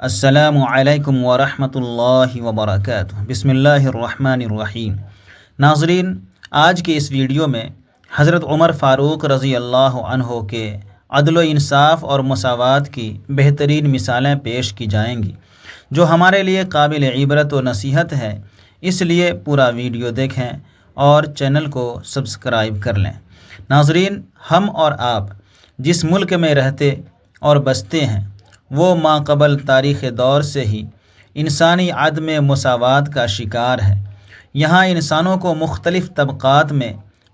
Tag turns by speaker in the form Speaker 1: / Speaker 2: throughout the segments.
Speaker 1: السلام علیکم ورحمۃ اللہ وبرکاتہ۔ بسم اللہ الرحمن الرحیم۔ ناظرین، آج کے اس ویڈیو میں حضرت عمر فاروق رضی اللہ عنہ کے عدل و انصاف اور مساوات کی بہترین مثالیں پیش کی جائیں گی، جو ہمارے لیے قابل عبرت و نصیحت ہے۔ اس لیے پورا ویڈیو دیکھیں اور چینل کو سبسکرائب کر لیں۔ ناظرین، ہم اور آپ جس ملک میں رہتے اور بستے ہیں وہ ماقبل تاریخ دور سے ہی انسانی عدم مساوات کا شکار ہے۔ یہاں انسانوں کو مختلف طبقات میں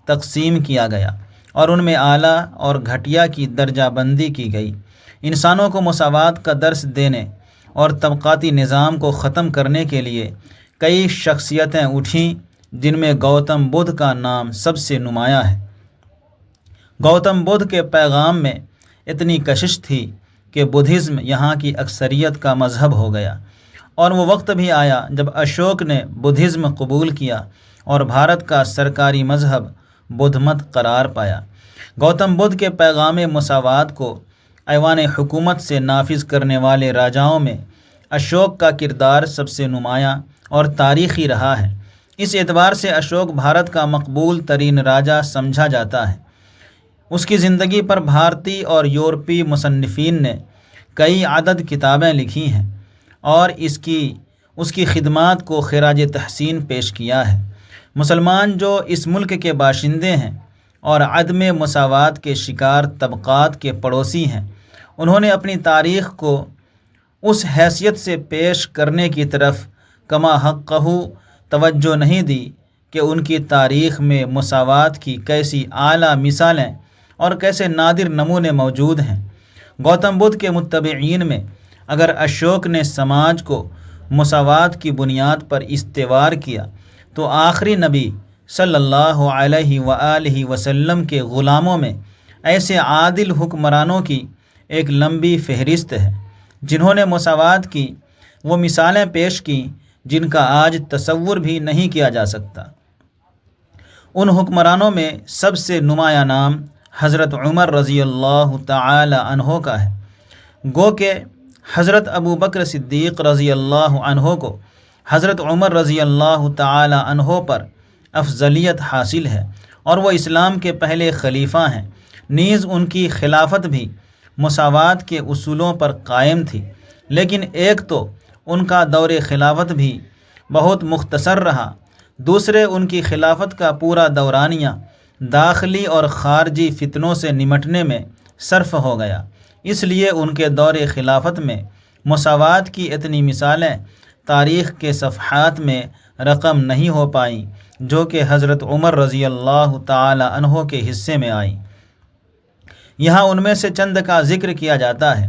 Speaker 1: تقسیم کیا گیا اور ان میں اعلیٰ اور گھٹیا کی درجہ بندی کی گئی۔ انسانوں کو مساوات کا درس دینے اور طبقاتی نظام کو ختم کرنے کے لیے کئی شخصیتیں اٹھیں، جن میں گوتم بدھ کا نام سب سے نمایاں ہے۔ گوتم بدھ کے پیغام میں اتنی کشش تھی کہ بدھزم یہاں کی اکثریت کا مذہب ہو گیا، اور وہ وقت بھی آیا جب اشوک نے بدھزم قبول کیا اور بھارت کا سرکاری مذہب بدھ مت قرار پایا۔ گوتم بدھ کے پیغام مساوات کو ایوان حکومت سے نافذ کرنے والے راجاؤں میں اشوک کا کردار سب سے نمایاں اور تاریخی رہا ہے۔ اس اعتبار سے اشوک بھارت کا مقبول ترین راجا سمجھا جاتا ہے۔ اس کی زندگی پر بھارتی اور یورپی مصنفین نے کئی عدد کتابیں لکھی ہیں اور اس کی خدمات کو خراج تحسین پیش کیا ہے۔ مسلمان جو اس ملک کے باشندے ہیں اور عدم مساوات کے شکار طبقات کے پڑوسی ہیں، انہوں نے اپنی تاریخ کو اس حیثیت سے پیش کرنے کی طرف کما حقہ توجہ نہیں دی کہ ان کی تاریخ میں مساوات کی کیسی اعلیٰ مثالیں اور کیسے نادر نمونے موجود ہیں۔ گوتم بدھ کے متبعین میں اگر اشوک نے سماج کو مساوات کی بنیاد پر استوار کیا، تو آخری نبی صلی اللہ علیہ وآلہ وسلم کے غلاموں میں ایسے عادل حکمرانوں کی ایک لمبی فہرست ہے جنہوں نے مساوات کی وہ مثالیں پیش کیں جن کا آج تصور بھی نہیں کیا جا سکتا۔ ان حکمرانوں میں سب سے نمایاں نام حضرت عمر رضی اللہ تعالی عنہ کا ہے۔ گو کہ حضرت ابو بکر صدیق رضی اللہ عنہ کو حضرت عمر رضی اللہ تعالی عنہ پر افضلیت حاصل ہے، اور وہ اسلام کے پہلے خلیفہ ہیں۔ نیز ان کی خلافت بھی مساوات کے اصولوں پر قائم تھی، لیکن ایک تو ان کا دور خلافت بھی بہت مختصر رہا، دوسرے ان کی خلافت کا پورا دورانیہ داخلی اور خارجی فتنوں سے نمٹنے میں صرف ہو گیا۔ اس لیے ان کے دور خلافت میں مساوات کی اتنی مثالیں تاریخ کے صفحات میں رقم نہیں ہو پائیں جو کہ حضرت عمر رضی اللہ تعالی عنہ کے حصے میں آئیں۔ یہاں ان میں سے چند کا ذکر کیا جاتا ہے۔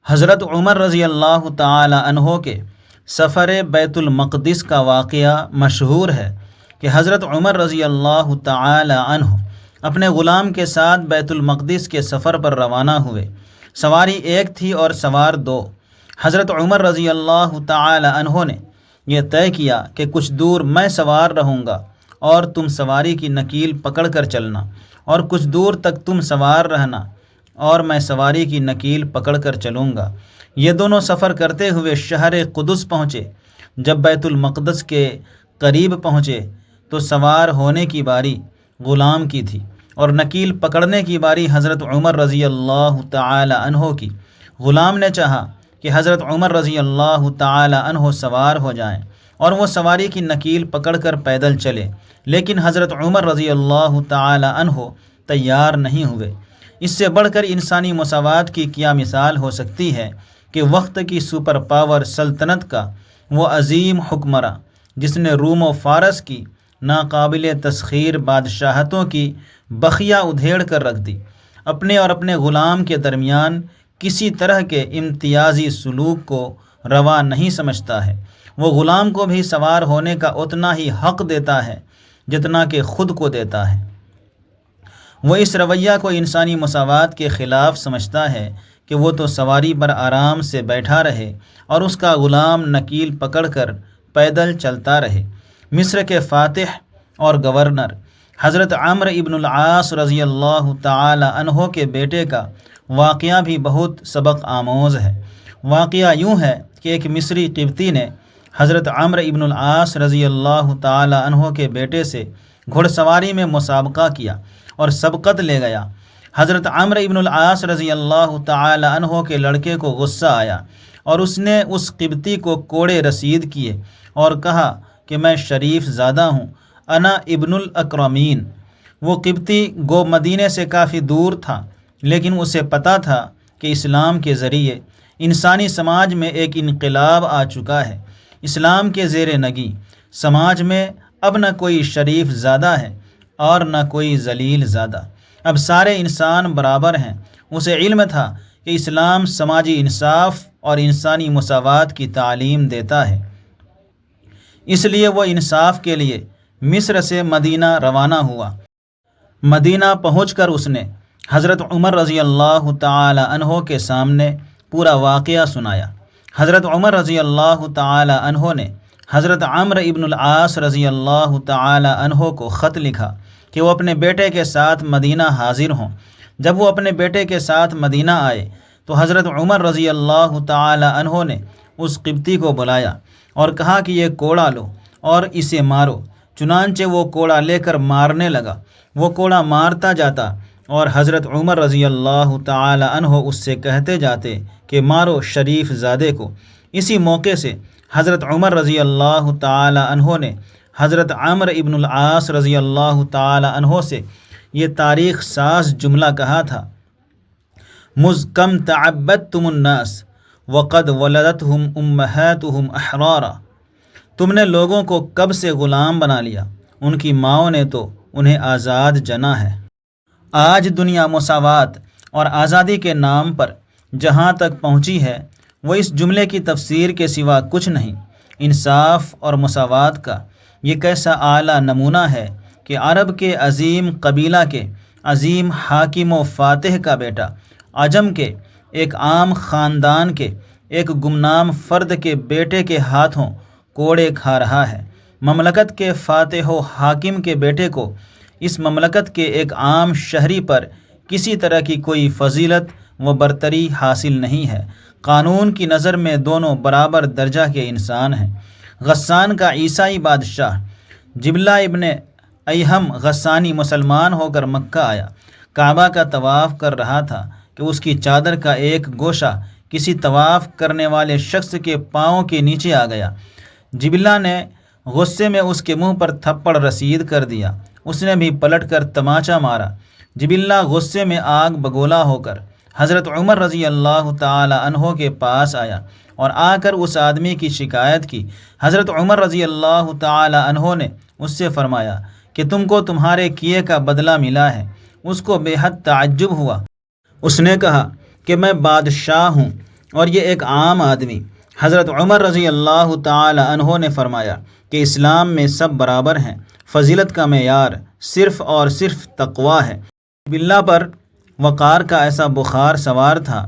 Speaker 1: حضرت عمر رضی اللہ تعالی عنہ کے سفر بیت المقدس کا واقعہ مشہور ہے کہ حضرت عمر رضی اللہ تعالی عنہ اپنے غلام کے ساتھ بیت المقدس کے سفر پر روانہ ہوئے۔ سواری ایک تھی اور سوار دو۔ حضرت عمر رضی اللہ تعالی عنہ نے یہ طے کیا کہ کچھ دور میں سوار رہوں گا اور تم سواری کی نکیل پکڑ کر چلنا، اور کچھ دور تک تم سوار رہنا اور میں سواری کی نکیل پکڑ کر چلوں گا۔ یہ دونوں سفر کرتے ہوئے شہر قدس پہنچے۔ جب بیت المقدس کے قریب پہنچے تو سوار ہونے کی باری غلام کی تھی اور نکیل پکڑنے کی باری حضرت عمر رضی اللہ تعالی عنہ کی۔ غلام نے چاہا کہ حضرت عمر رضی اللہ تعالی عنہ سوار ہو جائیں اور وہ سواری کی نکیل پکڑ کر پیدل چلے، لیکن حضرت عمر رضی اللہ تعالی عنہ تیار نہیں ہوئے۔ اس سے بڑھ کر انسانی مساوات کی کیا مثال ہو سکتی ہے کہ وقت کی سپر پاور سلطنت کا وہ عظیم حکمراں جس نے روم و فارس کی ناقابل تسخیر بادشاہتوں کی بخیہ ادھیڑ کر رکھ دی، اپنے اور اپنے غلام کے درمیان کسی طرح کے امتیازی سلوک کو روا نہیں سمجھتا ہے، وہ غلام کو بھی سوار ہونے کا اتنا ہی حق دیتا ہے جتنا کہ خود کو دیتا ہے۔ وہ اس رویہ کو انسانی مساوات کے خلاف سمجھتا ہے کہ وہ تو سواری پر آرام سے بیٹھا رہے اور اس کا غلام نکیل پکڑ کر پیدل چلتا رہے۔ مصر کے فاتح اور گورنر حضرت عمرو ابن العاص رضی اللہ تعالی عنہ کے بیٹے کا واقعہ بھی بہت سبق آموز ہے۔ واقعہ یوں ہے کہ ایک مصری قبطی نے حضرت عمرو ابن العاص رضی اللہ تعالی عنہ کے بیٹے سے گھڑ سواری میں مسابقہ کیا اور سبقت لے گیا۔ حضرت عمرو ابن العاص رضی اللہ تعالی عنہ کے لڑکے کو غصہ آیا اور اس نے اس قبطی کو کوڑے رسید کیے اور کہا کہ میں شریف زادہ ہوں، انا ابن الاکرمین۔ وہ قبطی گو مدینے سے کافی دور تھا، لیکن اسے پتہ تھا کہ اسلام کے ذریعے انسانی سماج میں ایک انقلاب آ چکا ہے۔ اسلام کے زیر نگی سماج میں اب نہ کوئی شریف زادہ ہے اور نہ کوئی ذلیل زادہ، اب سارے انسان برابر ہیں۔ اسے علم تھا کہ اسلام سماجی انصاف اور انسانی مساوات کی تعلیم دیتا ہے، اس لیے وہ انصاف کے لیے مصر سے مدینہ روانہ ہوا۔ مدینہ پہنچ کر اس نے حضرت عمر رضی اللہ تعالی عنہ کے سامنے پورا واقعہ سنایا۔ حضرت عمر رضی اللہ تعالی عنہ نے حضرت عمرو ابن العاص رضی اللہ تعالی عنہ کو خط لکھا کہ وہ اپنے بیٹے کے ساتھ مدینہ حاضر ہوں۔ جب وہ اپنے بیٹے کے ساتھ مدینہ آئے تو حضرت عمر رضی اللہ تعالی عنہ نے اس قبطی کو بلایا اور کہا کہ یہ کوڑا لو اور اسے مارو۔ چنانچہ وہ کوڑا لے کر مارنے لگا۔ وہ کوڑا مارتا جاتا اور حضرت عمر رضی اللہ تعالی عنہ اس سے کہتے جاتے کہ مارو شریف زادے کو۔ اسی موقع سے حضرت عمر رضی اللہ تعالی عنہ نے حضرت عمرو ابن العاص رضی اللہ تعالی عنہ سے یہ تاریخ ساز جملہ کہا تھا: مذ کم تعبدتم الناس وقد ولدتہم امہاتہم احرارا۔ تم نے لوگوں کو کب سے غلام بنا لیا، ان کی ماؤں نے تو انہیں آزاد جنا ہے۔ آج دنیا مساوات اور آزادی کے نام پر جہاں تک پہنچی ہے وہ اس جملے کی تفسیر کے سوا کچھ نہیں۔ انصاف اور مساوات کا یہ کیسا اعلیٰ نمونہ ہے کہ عرب کے عظیم قبیلہ کے عظیم حاکم و فاتح کا بیٹا عجم کے ایک عام خاندان کے ایک گمنام فرد کے بیٹے کے ہاتھوں کوڑے کھا رہا ہے۔ مملکت کے فاتح و حاکم کے بیٹے کو اس مملکت کے ایک عام شہری پر کسی طرح کی کوئی فضیلت و برتری حاصل نہیں ہے۔ قانون کی نظر میں دونوں برابر درجہ کے انسان ہیں۔ غسان کا عیسائی بادشاہ جبلہ ابن ایہم غسانی مسلمان ہو کر مکہ آیا۔ کعبہ کا طواف کر رہا تھا کہ اس کی چادر کا ایک گوشہ کسی طواف کرنے والے شخص کے پاؤں کے نیچے آ گیا۔ جبلہ نے غصے میں اس کے منہ پر تھپڑ رسید کر دیا۔ اس نے بھی پلٹ کر تماچا مارا۔ جبلہ غصے میں آگ بگولا ہو کر حضرت عمر رضی اللہ تعالی عنہ کے پاس آیا اور آ کر اس آدمی کی شکایت کی۔ حضرت عمر رضی اللہ تعالی عنہ نے اس سے فرمایا کہ تم کو تمہارے کیے کا بدلہ ملا ہے۔ اس کو بے حد تعجب ہوا۔ اس نے کہا کہ میں بادشاہ ہوں اور یہ ایک عام آدمی۔ حضرت عمر رضی اللہ تعالی عنہ نے فرمایا کہ اسلام میں سب برابر ہیں، فضیلت کا معیار صرف اور صرف تقوی ہے۔ جبلہ پر وقار کا ایسا بخار سوار تھا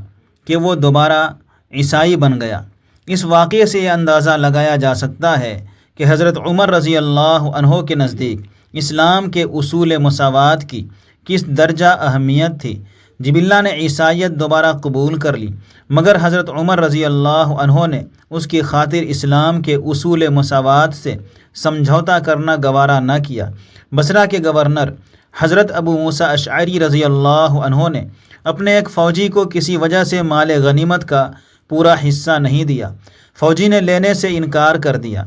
Speaker 1: کہ وہ دوبارہ عیسائی بن گیا۔ اس واقعے سے یہ اندازہ لگایا جا سکتا ہے کہ حضرت عمر رضی اللہ عنہ کے نزدیک اسلام کے اصول مساوات کی کس درجہ اہمیت تھی۔ جبلہ نے عیسائیت دوبارہ قبول کر لی، مگر حضرت عمر رضی اللہ عنہ نے اس کی خاطر اسلام کے اصول مساوات سے سمجھوتا کرنا گوارا نہ کیا۔ بصرہ کے گورنر حضرت ابو موسیٰ اشعری رضی اللہ عنہ نے اپنے ایک فوجی کو کسی وجہ سے مال غنیمت کا پورا حصہ نہیں دیا۔ فوجی نے لینے سے انکار کر دیا۔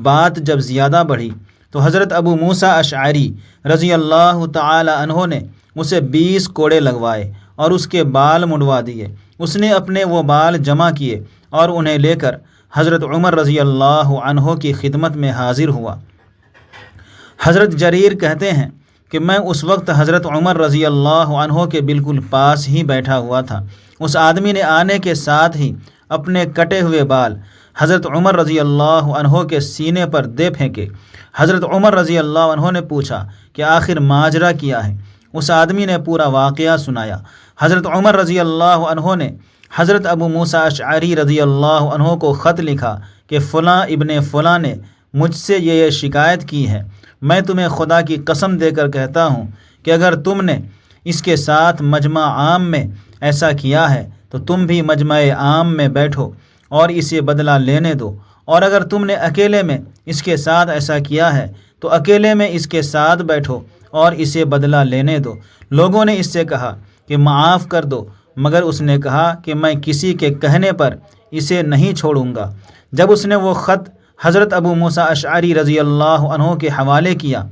Speaker 1: بات جب زیادہ بڑھی تو حضرت ابو موسیٰ اشعری رضی اللہ تعالی عنہ نے اسے 20 کوڑے لگوائے اور اس کے بال منڈوا دیے۔ اس نے اپنے وہ بال جمع کیے اور انہیں لے کر حضرت عمر رضی اللہ عنہ کی خدمت میں حاضر ہوا۔ حضرت جریر کہتے ہیں کہ میں اس وقت حضرت عمر رضی اللہ عنہ کے بالکل پاس ہی بیٹھا ہوا تھا۔ اس آدمی نے آنے کے ساتھ ہی اپنے کٹے ہوئے بال حضرت عمر رضی اللہ عنہ کے سینے پر دے پھینکے۔ حضرت عمر رضی اللہ عنہ نے پوچھا کہ آخر ماجرا کیا ہے؟ اس آدمی نے پورا واقعہ سنایا۔ حضرت عمر رضی اللہ عنہ نے حضرت ابو موسیٰ اشعری رضی اللہ عنہ کو خط لکھا کہ فلاں ابن فلاں نے مجھ سے یہ شکایت کی ہے۔ میں تمہیں خدا کی قسم دے کر کہتا ہوں کہ اگر تم نے اس کے ساتھ مجمع عام میں ایسا کیا ہے تو تم بھی مجمع عام میں بیٹھو اور اسے بدلہ لینے دو، اور اگر تم نے اکیلے میں اس کے ساتھ ایسا کیا ہے تو اکیلے میں اس کے ساتھ بیٹھو اور اسے بدلہ لینے دو۔ لوگوں نے اس سے کہا کہ معاف کر دو، مگر اس نے کہا کہ میں کسی کے کہنے پر اسے نہیں چھوڑوں گا۔ جب اس نے وہ خط حضرت ابو موسیٰ اشعری رضی اللہ عنہ کے حوالے کیا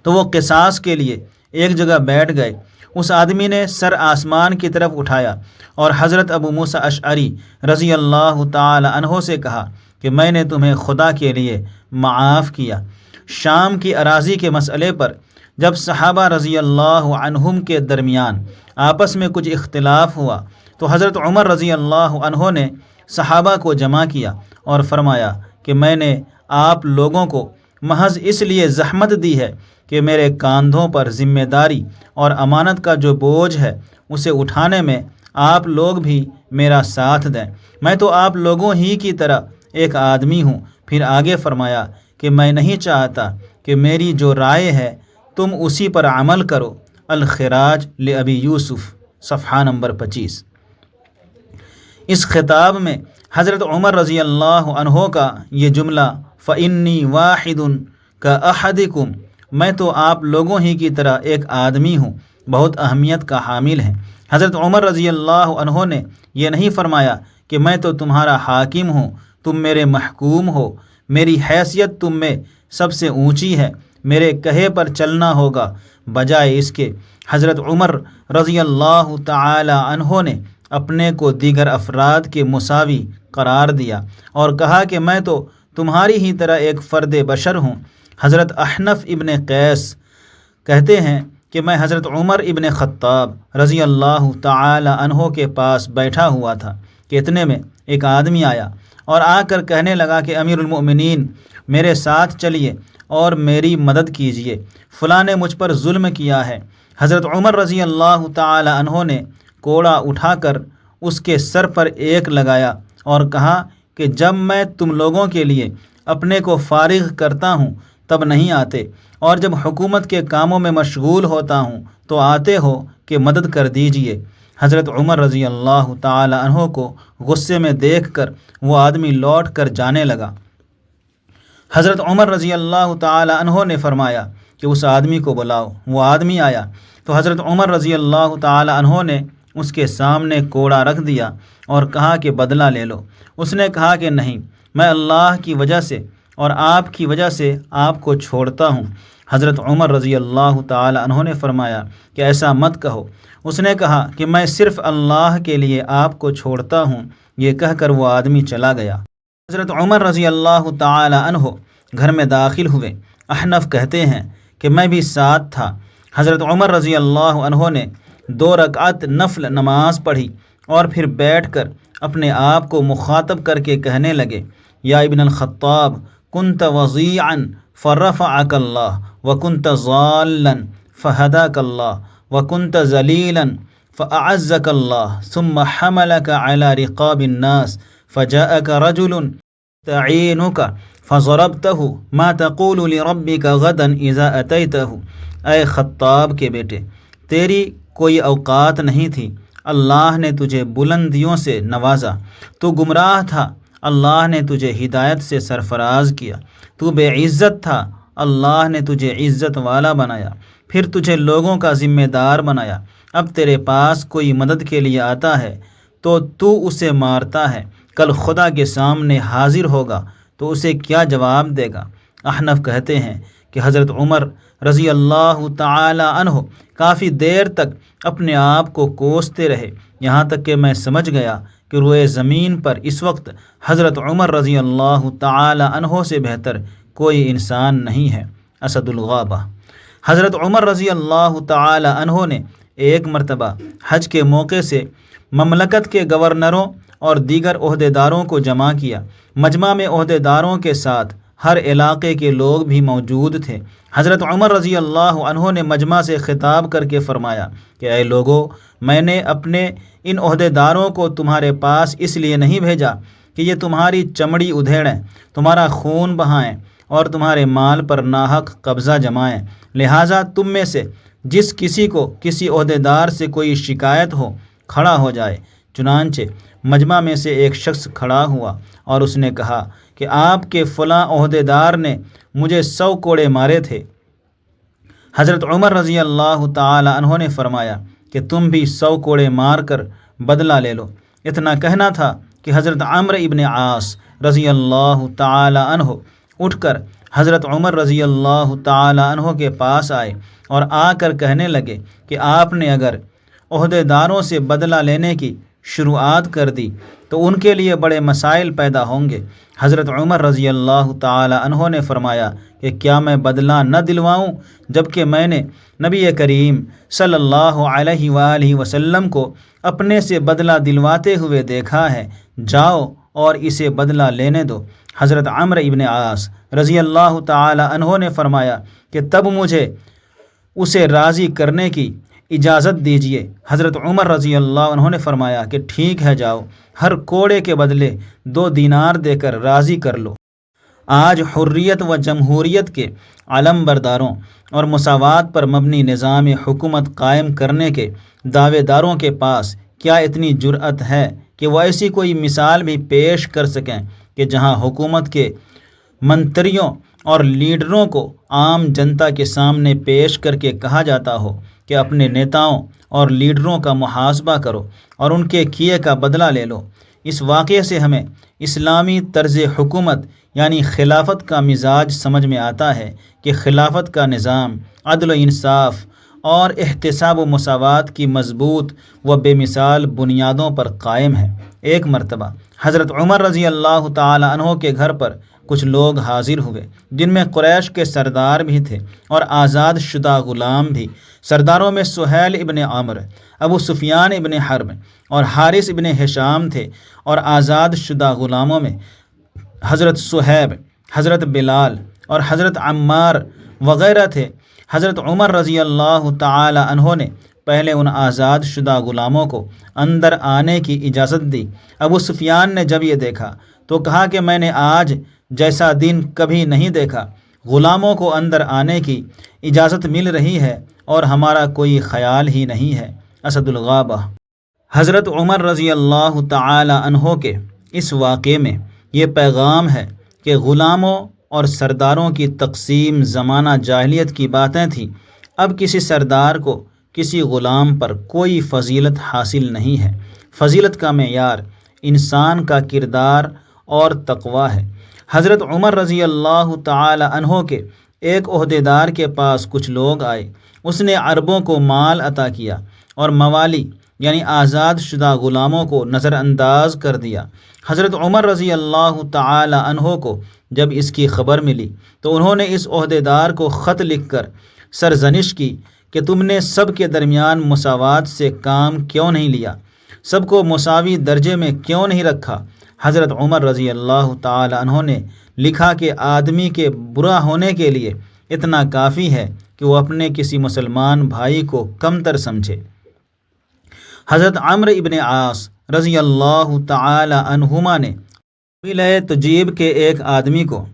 Speaker 1: تو وہ قصاص کے لیے ایک جگہ بیٹھ گئے۔ اس آدمی نے سر آسمان کی طرف اٹھایا اور حضرت ابو موسیٰ اشعری رضی اللہ تعالی عنہ سے کہا کہ میں نے تمہیں خدا کے لیے معاف کیا۔ شام کی اراضی کے مسئلے پر جب صحابہ رضی اللہ عنہم کے درمیان آپس میں کچھ اختلاف ہوا تو حضرت عمر رضی اللہ عنہ نے صحابہ کو جمع کیا اور فرمایا کہ میں نے آپ لوگوں کو محض اس لیے زحمت دی ہے کہ میرے کاندھوں پر ذمہ داری اور امانت کا جو بوجھ ہے اسے اٹھانے میں آپ لوگ بھی میرا ساتھ دیں۔ میں تو آپ لوگوں ہی کی طرح ایک آدمی ہوں۔ پھر آگے فرمایا کہ میں نہیں چاہتا کہ میری جو رائے ہے تم اسی پر عمل کرو۔ الخراج لابی یوسف، صفحہ نمبر 25۔ اس خطاب میں حضرت عمر رضی اللہ عنہ کا یہ جملہ فإنی واحد کأحدکم، میں تو آپ لوگوں ہی کی طرح ایک آدمی ہوں، بہت اہمیت کا حامل ہے۔ حضرت عمر رضی اللہ عنہ نے یہ نہیں فرمایا کہ میں تو تمہارا حاکم ہوں، تم میرے محکوم ہو، میری حیثیت تم میں سب سے اونچی ہے، میرے کہے پر چلنا ہوگا۔ بجائے اس کے حضرت عمر رضی اللہ تعالی عنہ نے اپنے کو دیگر افراد کے مساوی قرار دیا اور کہا کہ میں تو تمہاری ہی طرح ایک فرد بشر ہوں۔ حضرت احنف ابن قیس کہتے ہیں کہ میں حضرت عمر ابن خطاب رضی اللہ تعالی عنہ کے پاس بیٹھا ہوا تھا کہ اتنے میں ایک آدمی آیا اور آ کر کہنے لگا کہ امیر المؤمنین، میرے ساتھ چلیے اور میری مدد کیجیے، فلاں نے مجھ پر ظلم کیا ہے۔ حضرت عمر رضی اللہ تعالی عنہ نے کوڑا اٹھا کر اس کے سر پر ایک لگایا اور کہا کہ جب میں تم لوگوں کے لیے اپنے کو فارغ کرتا ہوں تب نہیں آتے، اور جب حکومت کے کاموں میں مشغول ہوتا ہوں تو آتے ہو کہ مدد کر دیجیے۔ حضرت عمر رضی اللہ تعالی عنہ کو غصے میں دیکھ کر وہ آدمی لوٹ کر جانے لگا۔ حضرت عمر رضی اللہ تعالی عنہ نے فرمایا کہ اس آدمی کو بلاؤ۔ وہ آدمی آیا تو حضرت عمر رضی اللہ تعالی عنہ نے اس کے سامنے کوڑا رکھ دیا اور کہا کہ بدلہ لے لو۔ اس نے کہا کہ نہیں، میں اللہ کی وجہ سے اور آپ کی وجہ سے آپ کو چھوڑتا ہوں۔ حضرت عمر رضی اللہ تعالی عنہ نے فرمایا کہ ایسا مت کہو۔ اس نے کہا کہ میں صرف اللہ کے لیے آپ کو چھوڑتا ہوں۔ یہ کہہ کر وہ آدمی چلا گیا۔ حضرت عمر رضی اللہ تعالی عنہ گھر میں داخل ہوئے۔ احنف کہتے ہیں کہ میں بھی ساتھ تھا۔ حضرت عمر رضی اللہ عنہ نے 2 رکعت نفل نماز پڑھی اور پھر بیٹھ کر اپنے آپ کو مخاطب کر کے کہنے لگے، یا ابن الخطاب، کنت وضیعا فرفعک اللہ، وکنت ضالا فہداک اللہ، وکنت ذلیلا فأعزک اللہ، ثم حملک علی رقاب الناس فجاءک رجل تعینک فضربتہ ما تقول لربک غدا اذا اتیتہ۔ اے خطاب کے بیٹے، تیری کوئی اوقات نہیں تھی، اللہ نے تجھے بلندیوں سے نوازا، تو گمراہ تھا، اللہ نے تجھے ہدایت سے سرفراز کیا، تو بے عزت تھا، اللہ نے تجھے عزت والا بنایا، پھر تجھے لوگوں کا ذمہ دار بنایا۔ اب تیرے پاس کوئی مدد کے لیے آتا ہے تو اسے مارتا ہے، کل خدا کے سامنے حاضر ہوگا تو اسے کیا جواب دے گا؟ احنف کہتے ہیں کہ حضرت عمر رضی اللہ تعالی عنہ کافی دیر تک اپنے آپ کو کوستے رہے، یہاں تک کہ میں سمجھ گیا کہ روئے زمین پر اس وقت حضرت عمر رضی اللہ تعالی عنہ سے بہتر کوئی انسان نہیں ہے۔ اسد الغابہ۔ حضرت عمر رضی اللہ تعالی عنہ نے ایک مرتبہ حج کے موقع سے مملکت کے گورنروں اور دیگر عہدیداروں کو جمع کیا۔ مجمع میں عہدیداروں کے ساتھ ہر علاقے کے لوگ بھی موجود تھے۔ حضرت عمر رضی اللہ عنہ نے مجمع سے خطاب کر کے فرمایا کہ اے لوگو، میں نے اپنے ان عہدیداروں کو تمہارے پاس اس لیے نہیں بھیجا کہ یہ تمہاری چمڑی ادھیڑیں، تمہارا خون بہائیں اور تمہارے مال پر ناحق قبضہ جمائیں، لہٰذا تم میں سے جس کسی کو کسی عہدیدار سے کوئی شکایت ہو کھڑا ہو جائے۔ چنانچہ مجمع میں سے ایک شخص کھڑا ہوا اور اس نے کہا کہ آپ کے فلاں عہدیدار نے مجھے 100 کوڑے مارے تھے۔ حضرت عمر رضی اللہ تعالی عنہ نے فرمایا کہ تم بھی 100 کوڑے مار کر بدلہ لے لو۔ اتنا کہنا تھا کہ حضرت عمرو ابن عاص رضی اللہ تعالی عنہ اٹھ کر حضرت عمر رضی اللہ تعالی عنہ کے پاس آئے اور آ کر کہنے لگے کہ آپ نے اگر عہدیداروں سے بدلہ لینے کی شروعات کر دی تو ان کے لیے بڑے مسائل پیدا ہوں گے۔ حضرت عمر رضی اللہ تعالی عنہ نے فرمایا کہ کیا میں بدلہ نہ دلواؤں جبکہ میں نے نبی کریم صلی اللہ علیہ وآلہ وسلم کو اپنے سے بدلہ دلواتے ہوئے دیکھا ہے، جاؤ اور اسے بدلہ لینے دو۔ حضرت عمرو ابن عاص رضی اللہ تعالی عنہ نے فرمایا کہ تب مجھے اسے راضی کرنے کی اجازت دیجیے۔ حضرت عمر رضی اللہ عنہ نے فرمایا کہ ٹھیک ہے، جاؤ، ہر کوڑے کے بدلے 2 دینار دے کر راضی کر لو۔ آج حریت و جمہوریت کے علم برداروں اور مساوات پر مبنی نظام حکومت قائم کرنے کے دعوے داروں کے پاس کیا اتنی جرأت ہے کہ وہ ایسی کوئی مثال بھی پیش کر سکیں کہ جہاں حکومت کے منتریوں اور لیڈروں کو عام جنتا کے سامنے پیش کر کے کہا جاتا ہو کہ اپنے نیتاؤں اور لیڈروں کا محاسبہ کرو اور ان کے کیے کا بدلہ لے لو۔ اس واقعے سے ہمیں اسلامی طرز حکومت یعنی خلافت کا مزاج سمجھ میں آتا ہے کہ خلافت کا نظام عدل و انصاف اور احتساب و مساوات کی مضبوط و بے مثال بنیادوں پر قائم ہے۔ ایک مرتبہ حضرت عمر رضی اللہ تعالی عنہ کے گھر پر کچھ لوگ حاضر ہوئے جن میں قریش کے سردار بھی تھے اور آزاد شدہ غلام بھی۔ سرداروں میں سہیل ابن عمرو، ابو سفیان ابن حرب اور حارث ابن ہشام تھے، اور آزاد شدہ غلاموں میں حضرت صہیب، حضرت بلال اور حضرت عمار وغیرہ تھے۔ حضرت عمر رضی اللہ تعالی عنہ نے پہلے ان آزاد شدہ غلاموں کو اندر آنے کی اجازت دی۔ ابو سفیان نے جب یہ دیکھا تو کہا کہ میں نے آج جیسا دن کبھی نہیں دیکھا، غلاموں کو اندر آنے کی اجازت مل رہی ہے اور ہمارا کوئی خیال ہی نہیں ہے۔ اسد الغابہ۔ حضرت عمر رضی اللہ تعالی عنہ کے اس واقعے میں یہ پیغام ہے کہ غلاموں اور سرداروں کی تقسیم زمانہ جاہلیت کی باتیں تھیں۔ اب کسی سردار کو کسی غلام پر کوئی فضیلت حاصل نہیں ہے۔ فضیلت کا معیار انسان کا کردار اور تقوی ہے۔ حضرت عمر رضی اللہ تعالی عنہ کے ایک عہدیدار کے پاس کچھ لوگ آئے۔ اس نے عربوں کو مال عطا کیا اور موالی یعنی آزاد شدہ غلاموں کو نظر انداز کر دیا۔ حضرت عمر رضی اللہ تعالی عنہ کو جب اس کی خبر ملی تو انہوں نے اس عہدیدار کو خط لکھ کر سرزنش کی کہ تم نے سب کے درمیان مساوات سے کام کیوں نہیں لیا، سب کو مساوی درجے میں کیوں نہیں رکھا۔ حضرت عمر رضی اللہ تعالی عنہ نے لکھا کہ آدمی کے برا ہونے کے لیے اتنا کافی ہے کہ وہ اپنے کسی مسلمان بھائی کو کمتر سمجھے۔ حضرت عمرو ابن عاص رضی اللہ تعالی عنہما نے قبیلہ تجیب کے ایک آدمی کو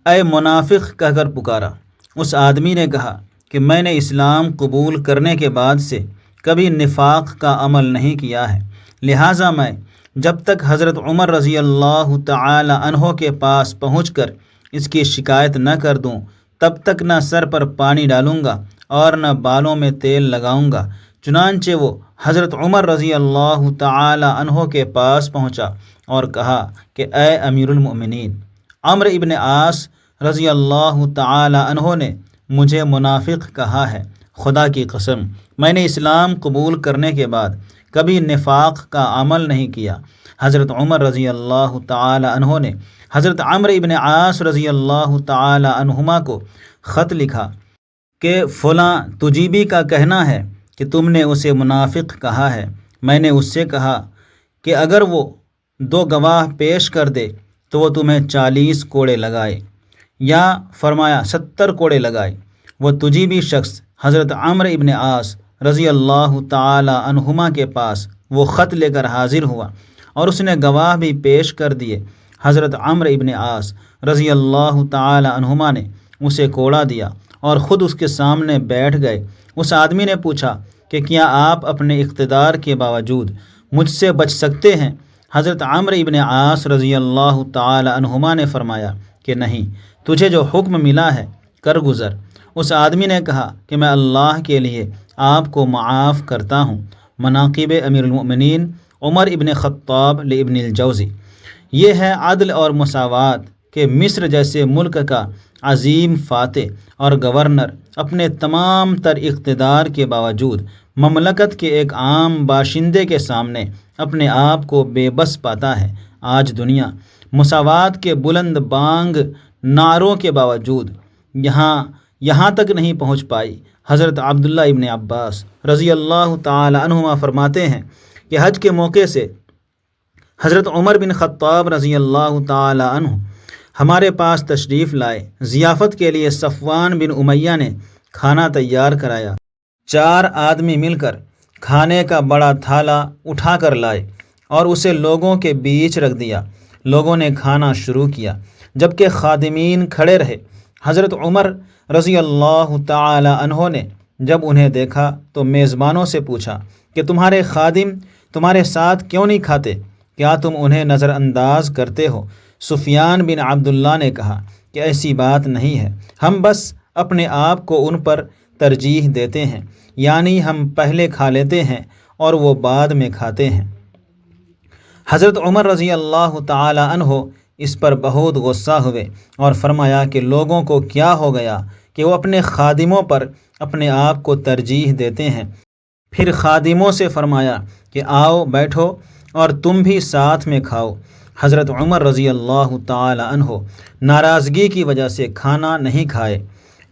Speaker 1: اے منافق کہہ کر پکارا۔ اس آدمی نے کہا کہ میں نے اسلام قبول کرنے کے بعد سے کبھی نفاق کا عمل نہیں کیا ہے، لہٰذا میں جب تک حضرت عمر رضی اللہ تعالی عنہ کے پاس پہنچ کر اس کی شکایت نہ کر دوں تب تک نہ سر پر پانی ڈالوں گا اور نہ بالوں میں تیل لگاؤں گا۔ چنانچہ وہ حضرت عمر رضی اللہ تعالی عنہ کے پاس پہنچا اور کہا کہ اے امیر المؤمنین، عمرو ابن عاص رضی اللہ تعالی عنہ نے مجھے منافق کہا ہے۔ خدا کی قسم میں نے اسلام قبول کرنے کے بعد کبھی نفاق کا عمل نہیں کیا۔ حضرت عمر رضی اللہ تعالی عنہ نے حضرت عمرو ابن عاص رضی اللہ تعالی عنہما کو خط لکھا کہ فلاں تجیبی کا کہنا ہے کہ تم نے اسے منافق کہا ہے۔ میں نے اس سے کہا کہ اگر وہ 2 گواہ پیش کر دے تو وہ تمہیں 40 کوڑے لگائے، یا فرمایا 70 کوڑے لگائے۔ وہ تجیبی شخص حضرت عمرو ابن عاص رضی اللہ تعالی عنہما کے پاس وہ خط لے کر حاضر ہوا اور اس نے گواہ بھی پیش کر دیے۔ حضرت عمرو ابن عاص رضی اللہ تعالی عنہما نے اسے کوڑا دیا اور خود اس کے سامنے بیٹھ گئے۔ اس آدمی نے پوچھا کہ کیا آپ اپنے اقتدار کے باوجود مجھ سے بچ سکتے ہیں؟ حضرت عمرو ابن عاص رضی اللہ تعالی عنہما نے فرمایا کہ نہیں، تجھے جو حکم ملا ہے کر گزر۔ اس آدمی نے کہا کہ میں اللہ کے لیے آپ کو معاف کرتا ہوں۔ مناقب امیر المؤمنین عمر ابن خطاب لابن الجوزی۔ یہ ہے عدل اور مساوات کہ مصر جیسے ملک کا عظیم فاتح اور گورنر اپنے تمام تر اقتدار کے باوجود مملکت کے ایک عام باشندے کے سامنے اپنے آپ کو بے بس پاتا ہے۔ آج دنیا مساوات کے بلند بانگ نعروں کے باوجود یہاں تک نہیں پہنچ پائی۔ حضرت عبداللہ ابن عباس رضی اللہ تعالی عنہما فرماتے ہیں کہ حج کے موقع سے حضرت عمر بن خطاب رضی اللہ تعالی عنہ ہمارے پاس تشریف لائے۔ ضیافت کے لیے صفوان بن امیہ نے کھانا تیار کرایا۔ 4 آدمی مل کر کھانے کا بڑا تھالا اٹھا کر لائے اور اسے لوگوں کے بیچ رکھ دیا۔ لوگوں نے کھانا شروع کیا جبکہ خادمین کھڑے رہے۔ حضرت عمر رضی اللہ تعالی عنہ نے جب انہیں دیکھا تو میزبانوں سے پوچھا کہ تمہارے خادم تمہارے ساتھ کیوں نہیں کھاتے؟ کیا تم انہیں نظر انداز کرتے ہو؟ سفیان بن عبداللہ نے کہا کہ ایسی بات نہیں ہے، ہم بس اپنے آپ کو ان پر ترجیح دیتے ہیں، یعنی ہم پہلے کھا لیتے ہیں اور وہ بعد میں کھاتے ہیں۔ حضرت عمر رضی اللہ تعالی عنہ اس پر بہت غصہ ہوئے اور فرمایا کہ لوگوں کو کیا ہو گیا کہ وہ اپنے خادموں پر اپنے آپ کو ترجیح دیتے ہیں۔ پھر خادموں سے فرمایا کہ آؤ بیٹھو اور تم بھی ساتھ میں کھاؤ۔ حضرت عمر رضی اللہ تعالی عنہ ناراضگی کی وجہ سے کھانا نہیں کھائے۔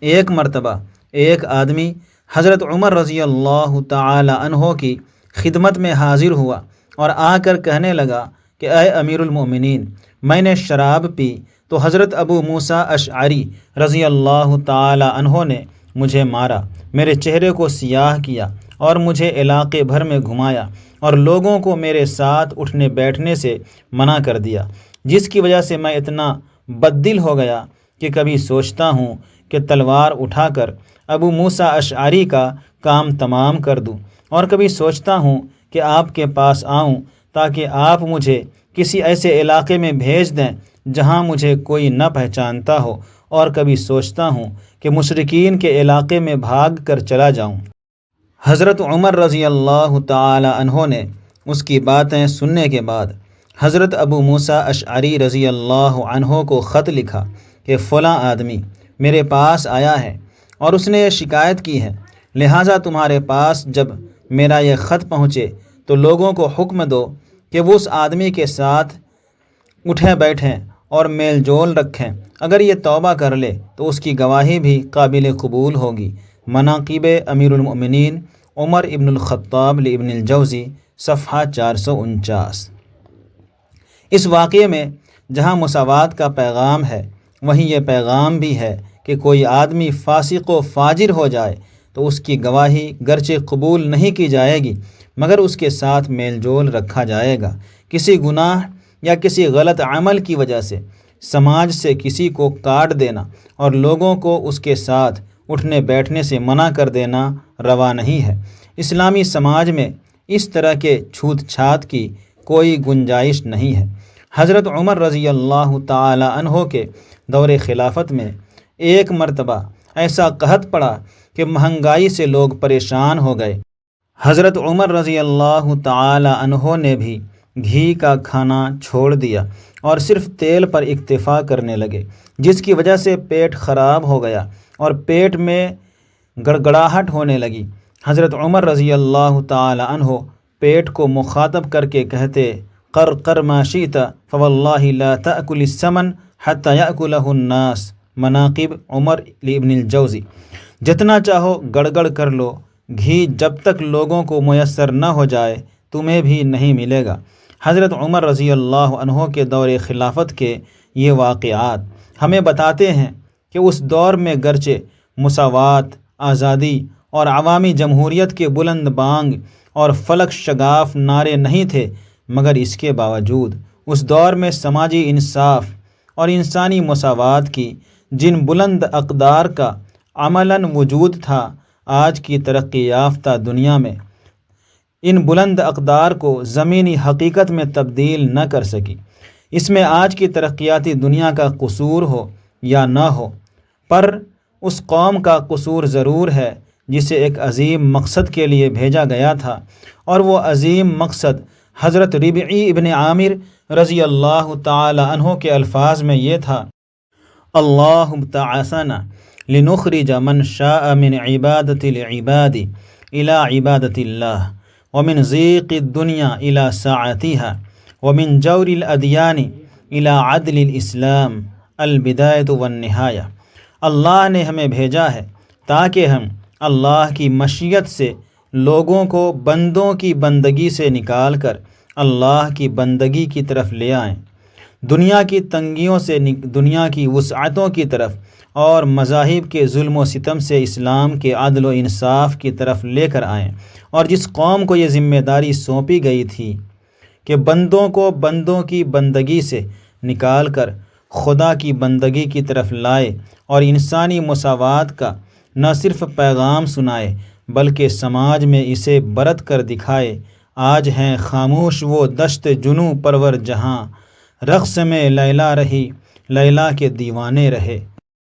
Speaker 1: ایک مرتبہ ایک آدمی حضرت عمر رضی اللہ تعالی عنہ کی خدمت میں حاضر ہوا اور آ کر کہنے لگا کہ اے امیر المؤمنین، میں نے شراب پی تو حضرت ابو موسیٰ اشعری رضی اللہ تعالی عنہ نے مجھے مارا، میرے چہرے کو سیاہ کیا اور مجھے علاقے بھر میں گھمایا اور لوگوں کو میرے ساتھ اٹھنے بیٹھنے سے منع کر دیا، جس کی وجہ سے میں اتنا بددل ہو گیا کہ کبھی سوچتا ہوں کہ تلوار اٹھا کر ابو موسیٰ اشعری کا کام تمام کر دوں، اور کبھی سوچتا ہوں کہ آپ کے پاس آؤں تاکہ آپ مجھے کسی ایسے علاقے میں بھیج دیں جہاں مجھے کوئی نہ پہچانتا ہو، اور کبھی سوچتا ہوں کہ مشرکین کے علاقے میں بھاگ کر چلا جاؤں۔ حضرت عمر رضی اللہ تعالی عنہ نے اس کی باتیں سننے کے بعد حضرت ابو موسیٰ اشعری رضی اللہ عنہ کو خط لکھا کہ فلاں آدمی میرے پاس آیا ہے اور اس نے یہ شکایت کی ہے، لہٰذا تمہارے پاس جب میرا یہ خط پہنچے تو لوگوں کو حکم دو کہ وہ اس آدمی کے ساتھ اٹھیں بیٹھیں اور میل جول رکھیں، اگر یہ توبہ کر لے تو اس کی گواہی بھی قابل قبول ہوگی۔ مناقب امیر المؤمنین عمر ابن الخطاب لابن الجوزی، صفحہ 449۔ اس واقعے میں جہاں مساوات کا پیغام ہے وہیں یہ پیغام بھی ہے کہ کوئی آدمی فاسق و فاجر ہو جائے تو اس کی گواہی گرچہ قبول نہیں کی جائے گی مگر اس کے ساتھ میل جول رکھا جائے گا۔ کسی گناہ یا کسی غلط عمل کی وجہ سے سماج سے کسی کو کاٹ دینا اور لوگوں کو اس کے ساتھ اٹھنے بیٹھنے سے منع کر دینا روا نہیں ہے۔ اسلامی سماج میں اس طرح کے چھوت چھات کی کوئی گنجائش نہیں ہے۔ حضرت عمر رضی اللہ تعالی عنہ کے دور خلافت میں ایک مرتبہ ایسا قحط پڑا کہ مہنگائی سے لوگ پریشان ہو گئے۔ حضرت عمر رضی اللہ تعالی عنہ نے بھی گھی کا کھانا چھوڑ دیا اور صرف تیل پر اکتفا کرنے لگے، جس کی وجہ سے پیٹ خراب ہو گیا اور پیٹ میں گڑگڑاہٹ ہونے لگی۔ حضرت عمر رضی اللہ تعالی عنہ پیٹ کو مخاطب کر کے کہتے، قر ما شئت فواللہ لا تأکل السمن حتی یأکلہ الناس۔ مناقب عمر لابن الجوزی۔ جتنا چاہو گڑگڑ کر لو، گھی جب تک لوگوں کو میسر نہ ہو جائے تمہیں بھی نہیں ملے گا۔ حضرت عمر رضی اللہ عنہ کے دور خلافت کے یہ واقعات ہمیں بتاتے ہیں کہ اس دور میں گرچہ مساوات، آزادی اور عوامی جمہوریت کے بلند بانگ اور فلک شگاف نعرے نہیں تھے، مگر اس کے باوجود اس دور میں سماجی انصاف اور انسانی مساوات کی جن بلند اقدار کا عملاً وجود تھا، آج کی ترقی یافتہ دنیا میں ان بلند اقدار کو زمینی حقیقت میں تبدیل نہ کر سکی۔ اس میں آج کی ترقیاتی دنیا کا قصور ہو یا نہ ہو، پر اس قوم کا قصور ضرور ہے جسے ایک عظیم مقصد کے لیے بھیجا گیا تھا، اور وہ عظیم مقصد حضرت ربعی ابن عامر رضی اللہ تعالی عنہ کے الفاظ میں یہ تھا: اللہ بعثنا لنخرج من شاء من عبادت العباد الى عبادت اللہ، ومن ضیق الدنیا الى ساعتها، ومن جور الادیان الى عدل الاسلام، البدایۃ والنہایہ۔ اللہ نے ہمیں بھیجا ہے تاکہ ہم اللہ کی مشیت سے لوگوں کو بندوں کی بندگی سے نکال کر اللہ کی بندگی کی طرف لے آئیں، دنیا کی تنگیوں سے دنیا کی وسعتوں کی طرف، اور مذاہب کے ظلم و ستم سے اسلام کے عدل و انصاف کی طرف لے کر آئیں۔ اور جس قوم کو یہ ذمہ داری سونپی گئی تھی کہ بندوں کو بندوں کی بندگی سے نکال کر خدا کی بندگی کی طرف لائے اور انسانی مساوات کا نہ صرف پیغام سنائے بلکہ سماج میں اسے برت کر دکھائے، آج ہیں خاموش وہ دشت جنوں پرور جہاں، رقص میں لیلا رہی لیلا کے دیوانے رہے۔